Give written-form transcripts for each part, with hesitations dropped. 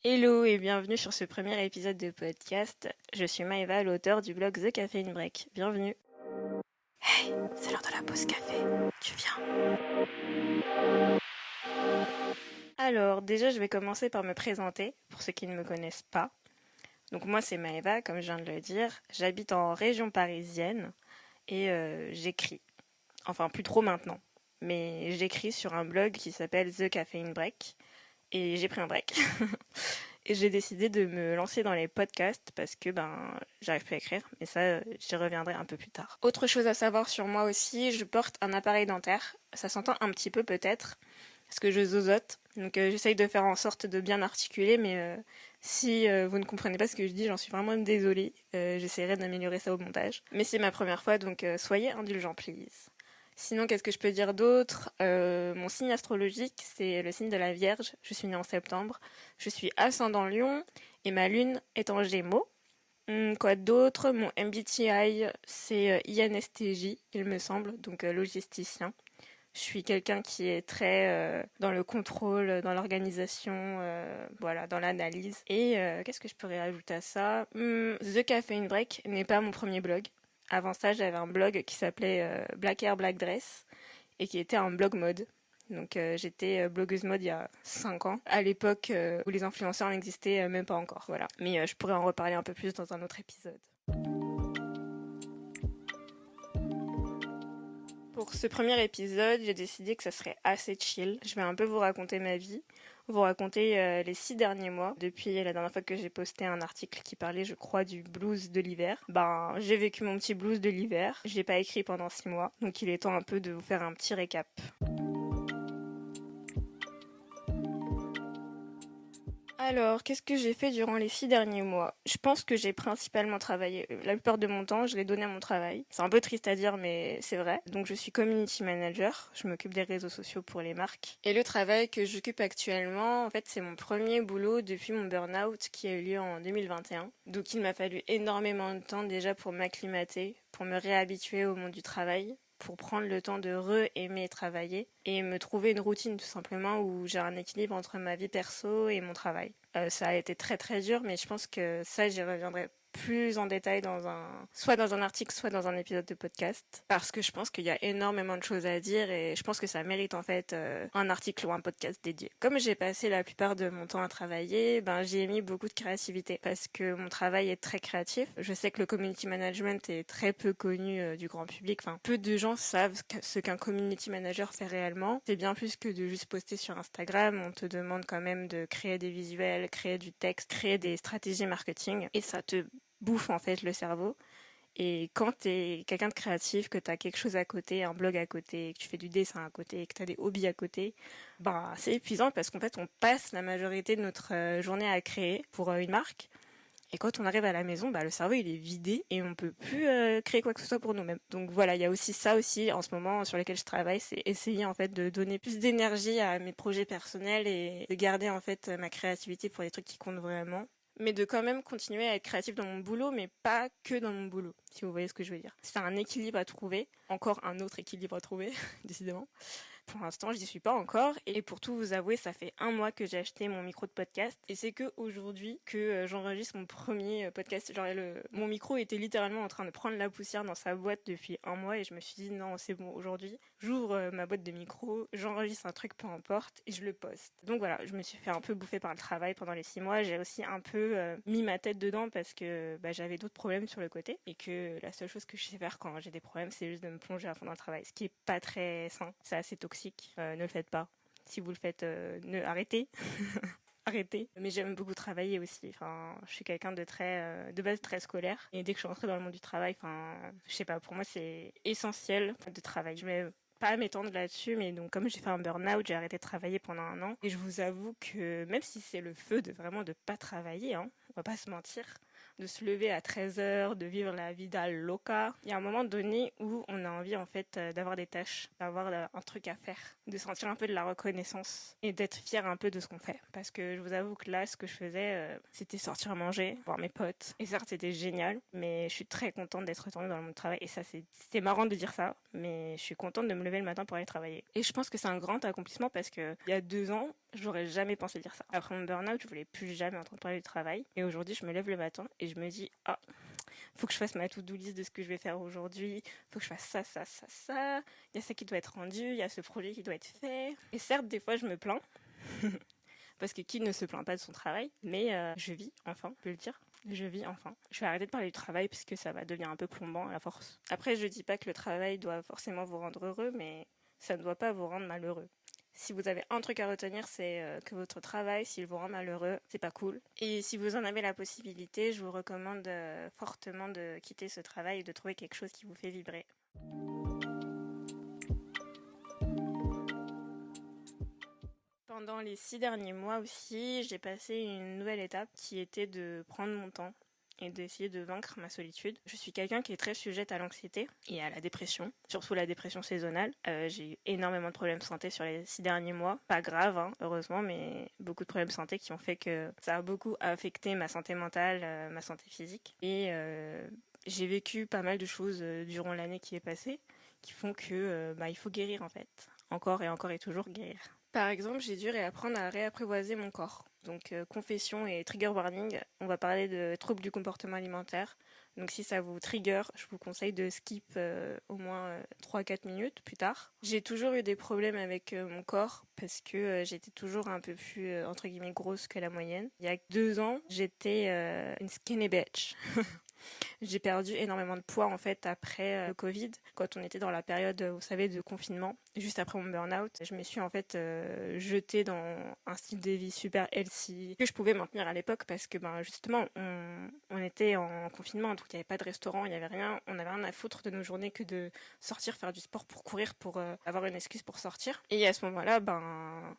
Hello et bienvenue sur ce premier épisode de podcast. Je suis Maëva, l'auteur du blog The Caffeine Break. Bienvenue. Hey, c'est l'heure de la pause café. Tu viens? Alors, déjà, je vais commencer par me présenter pour ceux qui ne me connaissent pas. Donc moi, c'est Maëva, comme je viens de le dire. J'habite en région parisienne et j'écris. Enfin, plus trop maintenant. Mais j'écris sur un blog qui s'appelle The Caffeine Break. Et j'ai pris un break. Et j'ai décidé de me lancer dans les podcasts parce que j'arrive plus à écrire, mais ça j'y reviendrai un peu plus tard. Autre chose à savoir sur moi aussi, je porte un appareil dentaire. Ça s'entend un petit peu peut-être parce que je zozote. Donc j'essaye de faire en sorte de bien articuler, mais si vous ne comprenez pas ce que je dis, j'en suis vraiment désolée. J'essaierai d'améliorer ça au montage. Mais c'est ma première fois, donc soyez indulgents, please. Sinon, qu'est-ce que je peux dire d'autre? Mon signe astrologique, c'est le signe de la Vierge. Je suis née en septembre. Je suis ascendant Lion et ma lune est en Gémeaux. Quoi d'autre? Mon MBTI, c'est INSTJ, il me semble, donc logisticien. Je suis quelqu'un qui est très dans le contrôle, dans l'organisation, voilà, dans l'analyse. Et qu'est-ce que je pourrais ajouter à ça? The Caffeine Break n'est pas mon premier blog. Avant ça, j'avais un blog qui s'appelait Black Hair Black Dress et qui était un blog mode. Donc j'étais blogueuse mode il y a 5 ans, à l'époque où les influenceurs n'existaient même pas encore. Voilà. Mais je pourrais en reparler un peu plus dans un autre épisode. Pour ce premier épisode, j'ai décidé que ça serait assez chill. Je vais un peu vous raconter ma vie, vous raconter les 6 derniers mois, depuis la dernière fois que j'ai posté un article qui parlait, je crois, du blues de l'hiver. J'ai vécu mon petit blues de l'hiver. J'ai pas écrit pendant 6 mois, donc il est temps un peu de vous faire un petit récap. Alors, qu'est-ce que j'ai fait durant les 6 derniers mois? Je pense que j'ai principalement travaillé. La plupart de mon temps, je l'ai donné à mon travail. C'est un peu triste à dire, mais c'est vrai. Donc, je suis community manager. Je m'occupe des réseaux sociaux pour les marques. Et le travail que j'occupe actuellement, en fait, c'est mon premier boulot depuis mon burn-out qui a eu lieu en 2021. Donc, il m'a fallu énormément de temps déjà pour m'acclimater, pour me réhabituer au monde du travail, pour prendre le temps de re-aimer travailler et me trouver une routine tout simplement où j'ai un équilibre entre ma vie perso et mon travail. Ça a été très très dur, mais je pense que ça j'y reviendrai plus en détail soit dans un article, soit dans un épisode de podcast, parce que je pense qu'il y a énormément de choses à dire et je pense que ça mérite en fait un article ou un podcast dédié. Comme j'ai passé la plupart de mon temps à travailler, j'y ai mis beaucoup de créativité parce que mon travail est très créatif. Je sais que le community management est très peu connu du grand public. Enfin, peu de gens savent ce qu'un community manager fait réellement. C'est bien plus que de juste poster sur Instagram. On te demande quand même de créer des visuels, créer du texte, créer des stratégies marketing et ça te bouffe en fait le cerveau. Et quand t'es quelqu'un de créatif, que t'as quelque chose à côté, un blog à côté, que tu fais du dessin à côté, que t'as des hobbies à côté, c'est épuisant parce qu'en fait on passe la majorité de notre journée à créer pour une marque. Et quand on arrive à la maison, le cerveau il est vidé et on peut plus créer quoi que ce soit pour nous-mêmes. Donc voilà, il y a aussi ça aussi en ce moment sur lequel je travaille, c'est essayer en fait de donner plus d'énergie à mes projets personnels et de garder en fait ma créativité pour les trucs qui comptent vraiment, mais de quand même continuer à être créatif dans mon boulot, mais pas que dans mon boulot, si vous voyez ce que je veux dire. C'est un équilibre à trouver, encore un autre équilibre à trouver, décidément. Pour l'instant, je n'y suis pas encore. Et pour tout vous avouer, ça fait 1 mois que j'ai acheté mon micro de podcast. Et c'est que aujourd'hui que j'enregistre mon premier podcast. Genre, mon micro était littéralement en train de prendre la poussière dans sa boîte depuis 1 mois. Et je me suis dit, non, c'est bon, aujourd'hui, j'ouvre ma boîte de micro, j'enregistre un truc, peu importe, et je le poste. Donc voilà, je me suis fait un peu bouffer par le travail pendant les 6 mois. J'ai aussi un peu mis ma tête dedans parce que j'avais d'autres problèmes sur le côté. Et que la seule chose que je sais faire quand j'ai des problèmes, c'est juste de me plonger à fond dans le travail. Ce qui est pas très sain. C'est assez toxique. Ne le faites pas. Si vous le faites, arrêtez. Arrêtez. Mais j'aime beaucoup travailler aussi. Enfin, je suis quelqu'un de base très scolaire. Et dès que je suis rentrée dans le monde du travail, je sais pas, pour moi c'est essentiel de travailler. Je vais pas m'étendre là-dessus, mais donc comme j'ai fait un burn-out, j'ai arrêté de travailler pendant 1 an. Et je vous avoue que même si c'est le feu de vraiment de pas travailler, on va pas se mentir, de se lever à 13h, de vivre la vida loca. Il y a un moment donné où on a envie en fait d'avoir des tâches, d'avoir un truc à faire, de sentir un peu de la reconnaissance et d'être fier un peu de ce qu'on fait. Parce que je vous avoue que là, ce que je faisais, c'était sortir manger, voir mes potes. Et certes, c'était génial, mais je suis très contente d'être retournée dans le monde du travail. Et ça, c'est marrant de dire ça, mais je suis contente de me lever le matin pour aller travailler. Et je pense que c'est un grand accomplissement parce que il y a 2 ans, J'aurais jamais pensé dire ça. Après mon burn-out, je voulais plus jamais entendre parler du travail. Et aujourd'hui, je me lève le matin et je me dis, ah, faut que je fasse ma to-do list de ce que je vais faire aujourd'hui. Faut que je fasse ça, ça, ça, ça. Il y a ça qui doit être rendu, il y a ce projet qui doit être fait. Et certes, des fois, je me plains. Parce que qui ne se plaint pas de son travail, mais je vis enfin, je peux le dire. Je vis enfin. Je vais arrêter de parler du travail parce que ça va devenir un peu plombant à la force. Après, je dis pas que le travail doit forcément vous rendre heureux, mais ça ne doit pas vous rendre malheureux. Si vous avez un truc à retenir, c'est que votre travail, s'il vous rend malheureux, c'est pas cool. Et si vous en avez la possibilité, je vous recommande fortement de quitter ce travail et de trouver quelque chose qui vous fait vibrer. Pendant les 6 derniers mois aussi, j'ai passé une nouvelle étape qui était de prendre mon temps et d'essayer de vaincre ma solitude. Je suis quelqu'un qui est très sujette à l'anxiété et à la dépression, surtout la dépression saisonnale. J'ai eu énormément de problèmes de santé sur les 6 derniers mois. Pas grave, hein, heureusement, mais beaucoup de problèmes de santé qui ont fait que ça a beaucoup affecté ma santé mentale, ma santé physique. Et j'ai vécu pas mal de choses durant l'année qui est passée qui font que il faut guérir en fait. Encore et toujours guérir. Par exemple, j'ai dû réapprendre à réapprivoiser mon corps. Donc, confession et trigger warning, on va parler de troubles du comportement alimentaire. Donc, si ça vous trigger, je vous conseille de skip au moins 3-4 minutes plus tard. J'ai toujours eu des problèmes avec mon corps parce que j'étais toujours un peu plus, entre guillemets, grosse que la moyenne. Il y a 2 ans, j'étais une skinny bitch. J'ai perdu énormément de poids en fait après le Covid, quand on était dans la période, vous savez, de confinement, juste après mon burn-out. Je me suis en fait jetée dans un style de vie super healthy que je pouvais maintenir à l'époque parce que justement on était en confinement, donc il n'y avait pas de restaurant, il n'y avait rien, on avait rien à foutre de nos journées que de sortir faire du sport pour courir, pour avoir une excuse pour sortir. Et à ce moment-là,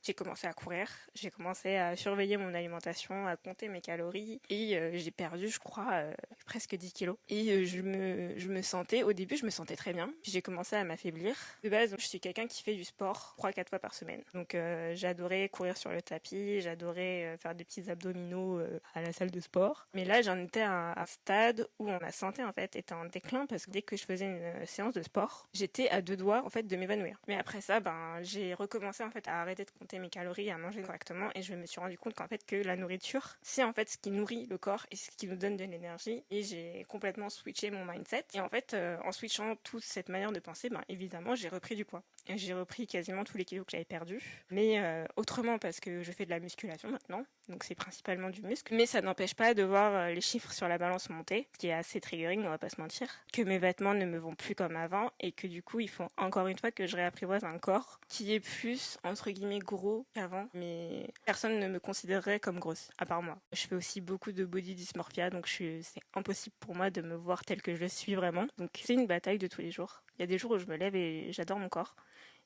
j'ai commencé à courir, j'ai commencé à surveiller mon alimentation, à compter mes calories et j'ai perdu, je crois, presque 10 kilos. Et je me sentais, au début, je me sentais très bien. J'ai commencé à m'affaiblir. De base, je suis quelqu'un qui fait du sport 3-4 fois par semaine. Donc j'adorais courir sur le tapis, j'adorais faire des petits abdominaux à la salle de sport. Mais là, j'en étais à un stade où ma santé en fait était en déclin parce que dès que je faisais une séance de sport, j'étais à 2 doigts en fait de m'évanouir. Mais après ça, j'ai recommencé en fait à arrêter de compter mes calories, à manger correctement et je me suis rendu compte qu'en fait que la nourriture, c'est en fait ce qui nourrit le corps et ce qui nous donne de l'énergie. Et j'ai complètement switché mon mindset. Et en fait, en switchant toute cette manière de penser, évidemment, j'ai repris du poids. Et j'ai repris quasiment tous les kilos que j'avais perdus. Mais autrement, parce que je fais de la musculation maintenant. Donc c'est principalement du muscle. Mais ça n'empêche pas de voir les chiffres sur la balance monter, ce qui est assez triggering, on va pas se mentir. Que mes vêtements ne me vont plus comme avant et que du coup, il faut encore une fois que je réapprivoise un corps qui est plus, entre guillemets, gros qu'avant. Mais personne ne me considérerait comme grosse, à part moi. Je fais aussi beaucoup de body dysmorphia, donc c'est impossible pour moi de me voir telle que je suis vraiment. Donc c'est une bataille de tous les jours. Il y a des jours où je me lève et j'adore mon corps.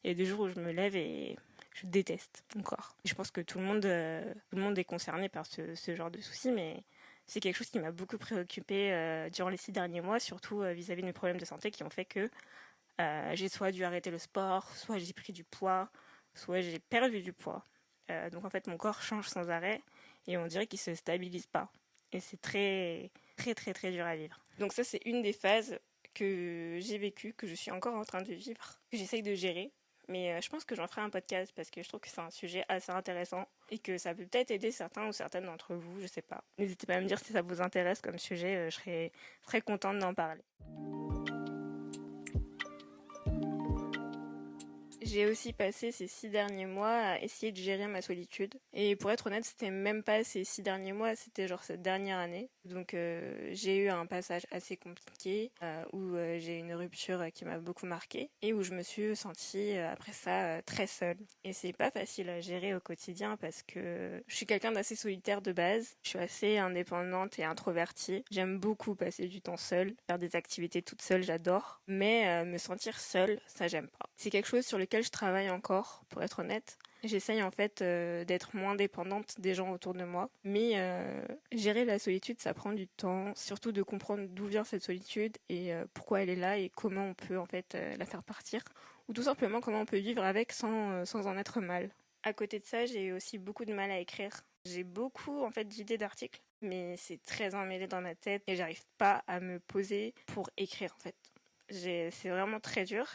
Il y a des jours où je me lève et je déteste mon corps. Je pense que tout le monde est concerné par ce genre de soucis, mais c'est quelque chose qui m'a beaucoup préoccupée durant les 6 derniers mois, surtout vis-à-vis de mes problèmes de santé qui ont fait que j'ai soit dû arrêter le sport, soit j'ai pris du poids, soit j'ai perdu du poids. Donc en fait, mon corps change sans arrêt et on dirait qu'il se stabilise pas. Et c'est très, très, très, très dur à vivre. Donc ça, c'est une des phases que j'ai vécues, que je suis encore en train de vivre, que j'essaye de gérer. Mais je pense que j'en ferai un podcast parce que je trouve que c'est un sujet assez intéressant et que ça peut peut-être aider certains ou certaines d'entre vous, je sais pas. N'hésitez pas à me dire si ça vous intéresse comme sujet, je serais très contente d'en parler. J'ai aussi passé ces 6 derniers mois à essayer de gérer ma solitude. Et pour être honnête, c'était même pas ces 6 derniers mois, c'était genre cette dernière année. Donc j'ai eu un passage assez compliqué où j'ai eu une rupture qui m'a beaucoup marquée et où je me suis sentie après ça très seule. Et c'est pas facile à gérer au quotidien parce que je suis quelqu'un d'assez solitaire de base. Je suis assez indépendante et introvertie. J'aime beaucoup passer du temps seule, faire des activités toute seule, j'adore. Mais me sentir seule, ça j'aime pas. C'est quelque chose sur lequel je travaille encore, pour être honnête. J'essaye en fait d'être moins dépendante des gens autour de moi. Mais gérer la solitude, ça prend du temps. Surtout de comprendre d'où vient cette solitude et pourquoi elle est là et comment on peut en fait la faire partir. Ou tout simplement comment on peut vivre avec sans en être mal. À côté de ça, j'ai aussi beaucoup de mal à écrire. J'ai beaucoup en fait d'idées d'articles, mais c'est très emmêlé dans ma tête et j'arrive pas à me poser pour écrire en fait. C'est vraiment très dur.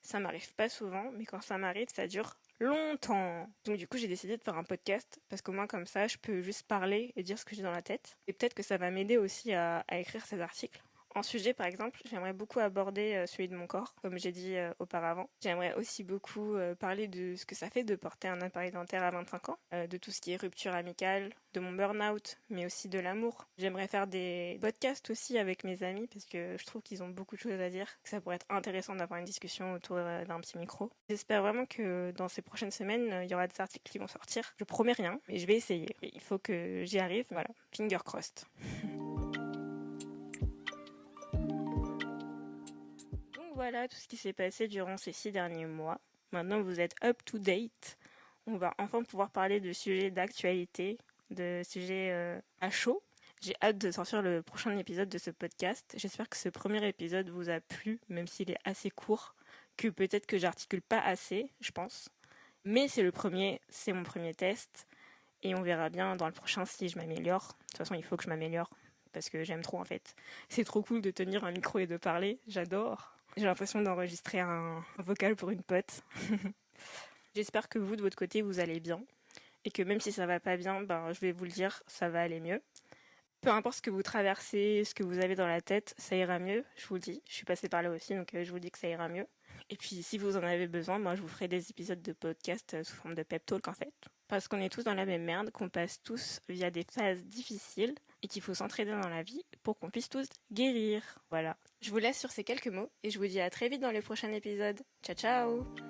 Ça m'arrive pas souvent, mais quand ça m'arrive, ça dure longtemps. Donc du coup, j'ai décidé de faire un podcast parce qu'au moins comme ça, je peux juste parler et dire ce que j'ai dans la tête. Et peut-être que ça va m'aider aussi à écrire ces articles. En sujet, par exemple, j'aimerais beaucoup aborder celui de mon corps, comme j'ai dit auparavant. J'aimerais aussi beaucoup parler de ce que ça fait de porter un appareil dentaire à 25 ans, de tout ce qui est rupture amicale, de mon burn-out, mais aussi de l'amour. J'aimerais faire des podcasts aussi avec mes amis, parce que je trouve qu'ils ont beaucoup de choses à dire, que ça pourrait être intéressant d'avoir une discussion autour d'un petit micro. J'espère vraiment que dans ces prochaines semaines, il y aura des articles qui vont sortir. Je promets rien, mais je vais essayer. Il faut que j'y arrive, voilà. Finger crossed. Voilà tout ce qui s'est passé durant ces 6 derniers mois. Maintenant, vous êtes up to date. On va enfin pouvoir parler de sujets d'actualité, de sujets à chaud. J'ai hâte de sortir le prochain épisode de ce podcast. J'espère que ce premier épisode vous a plu, même s'il est assez court, que peut-être que j'articule pas assez, je pense. Mais c'est le premier, c'est mon premier test. Et on verra bien dans le prochain si je m'améliore. De toute façon, il faut que je m'améliore. Parce que j'aime trop en fait. C'est trop cool de tenir un micro et de parler, j'adore. J'ai l'impression d'enregistrer un vocal pour une pote. J'espère que vous, de votre côté, vous allez bien. Et que même si ça va pas bien, je vais vous le dire, ça va aller mieux. Peu importe ce que vous traversez, ce que vous avez dans la tête, ça ira mieux, je vous le dis. Je suis passée par là aussi, donc je vous dis que ça ira mieux. Et puis si vous en avez besoin, moi je vous ferai des épisodes de podcast sous forme de pep talk en fait. Parce qu'on est tous dans la même merde, qu'on passe tous via des phases difficiles et qu'il faut s'entraider dans la vie pour qu'on puisse tous guérir. Voilà. Je vous laisse sur ces quelques mots et je vous dis à très vite dans le prochain épisode. Ciao ciao!